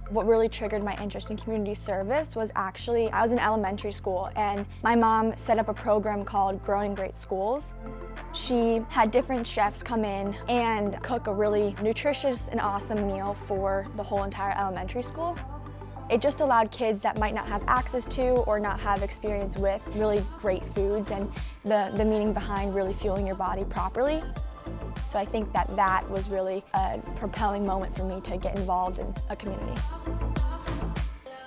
What really triggered my interest in community service was actually, I was in elementary school and my mom set up a program called Growing Great Schools. She had different chefs come in and cook a really nutritious and awesome meal for the whole entire elementary school. It just allowed kids that might not have access to or not have experience with really great foods and the meaning behind really fueling your body properly. So I think that was really a propelling moment for me to get involved in a community.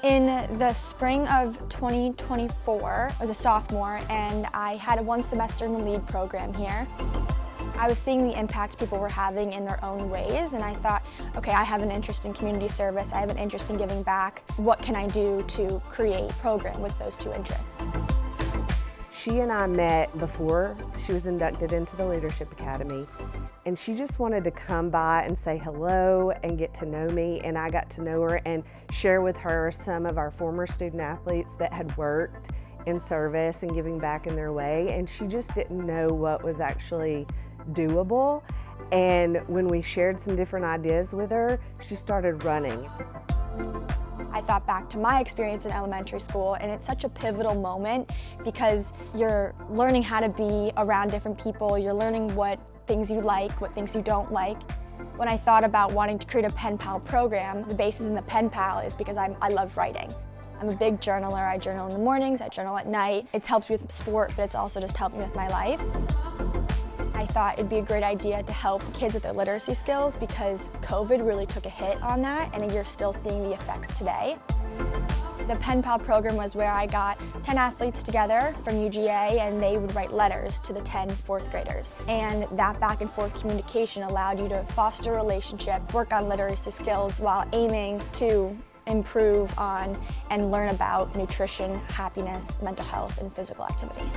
In the spring of 2024, I was a sophomore and I had one semester in the LEAD program here. I was seeing the impact people were having in their own ways, and I thought, okay, I have an interest in community service, I have an interest in giving back. What can I do to create a program with those two interests? She and I met before she was inducted into the Leadership Academy, and she just wanted to come by and say hello and get to know me, and I got to know her and share with her some of our former student athletes that had worked in service and giving back in their way, and she just didn't know what was actually doable. And when we shared some different ideas with her, she started running. I thought back to my experience in elementary school, and it's such a pivotal moment because you're learning how to be around different people, you're learning what things you like, what things you don't like. When I thought about wanting to create a PenPal program, the basis in the PenPal is because I love writing. I'm a big journaler. I journal in the mornings, I journal at night. It's helped me with sport, but it's also just helped me with my life. I thought it'd be a great idea to help kids with their literacy skills because COVID really took a hit on that, and you're still seeing the effects today. The PenPal program was where I got 10 athletes together from UGA, and they would write letters to the 10 fourth graders. And that back and forth communication allowed you to foster a relationship, work on literacy skills while aiming to improve on and learn about nutrition, happiness, mental health, and physical activity.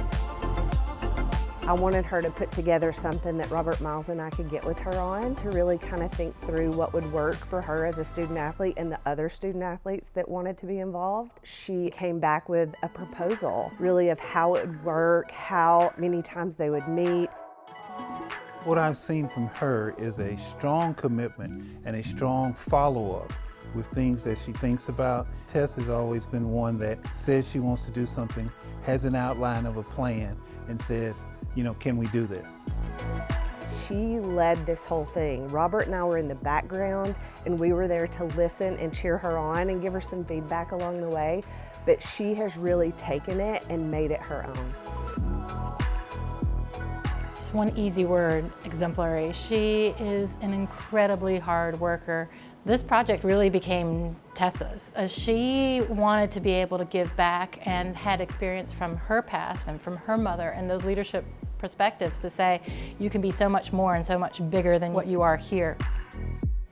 I wanted her to put together something that Robert Miles and I could get with her on to really kind of think through what would work for her as a student athlete and the other student athletes that wanted to be involved. She came back with a proposal, really, of how it would work, how many times they would meet. What I've seen from her is a strong commitment and a strong follow-up with things that she thinks about. Tess has always been one that says she wants to do something, has an outline of a plan, and says, you know, can we do this? She led this whole thing. Robert and I were in the background, and we were there to listen and cheer her on and give her some feedback along the way, but she has really taken it and made it her own. Just one easy word, exemplary. She is an incredibly hard worker. This project really became Tessa's. She wanted to be able to give back and had experience from her past and from her mother and those leadership perspectives to say, you can be so much more and so much bigger than what you are here.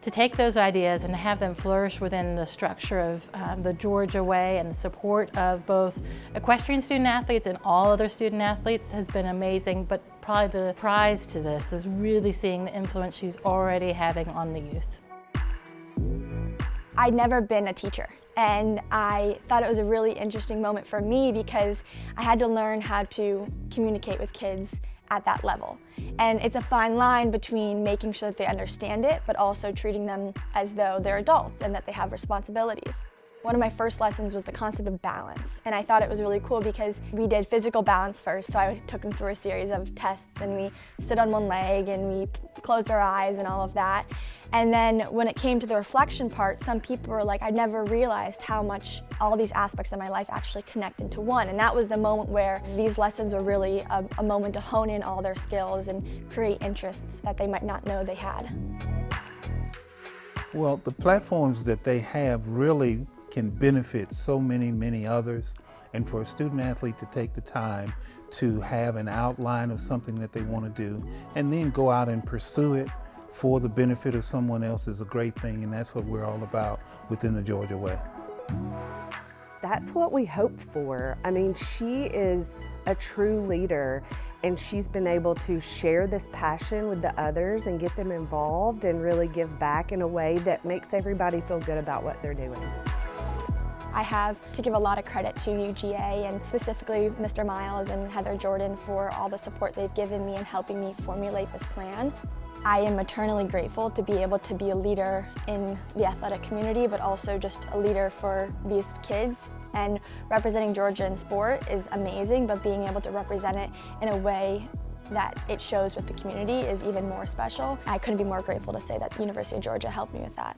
To take those ideas and have them flourish within the structure of the Georgia Way and the support of both equestrian student athletes and all other student athletes has been amazing, but probably the prize to this is really seeing the influence she's already having on the youth. I'd never been a teacher, and I thought it was a really interesting moment for me because I had to learn how to communicate with kids at that level. And it's a fine line between making sure that they understand it, but also treating them as though they're adults and that they have responsibilities. One of my first lessons was the concept of balance, and I thought it was really cool because we did physical balance first, so I took them through a series of tests, and we stood on one leg and we closed our eyes and all of that. And then when it came to the reflection part, some people were like, I never realized how much all these aspects of my life actually connect into one. And that was the moment where these lessons were really a moment to hone in all their skills and create interests that they might not know they had. Well, the platforms that they have really can benefit so many others, and for a student athlete to take the time to have an outline of something that they want to do and then go out and pursue it for the benefit of someone else is a great thing, and that's what we're all about within the Georgia Way. That's what we hope for. I mean, she is a true leader, and she's been able to share this passion with the others and get them involved and really give back in a way that makes everybody feel good about what they're doing. I have to give a lot of credit to UGA and specifically Mr. Miles and Heather Jordan for all the support they've given me in helping me formulate this plan. I am eternally grateful to be able to be a leader in the athletic community, but also just a leader for these kids. And representing Georgia in sport is amazing, but being able to represent it in a way that it shows with the community is even more special. I couldn't be more grateful to say that the University of Georgia helped me with that.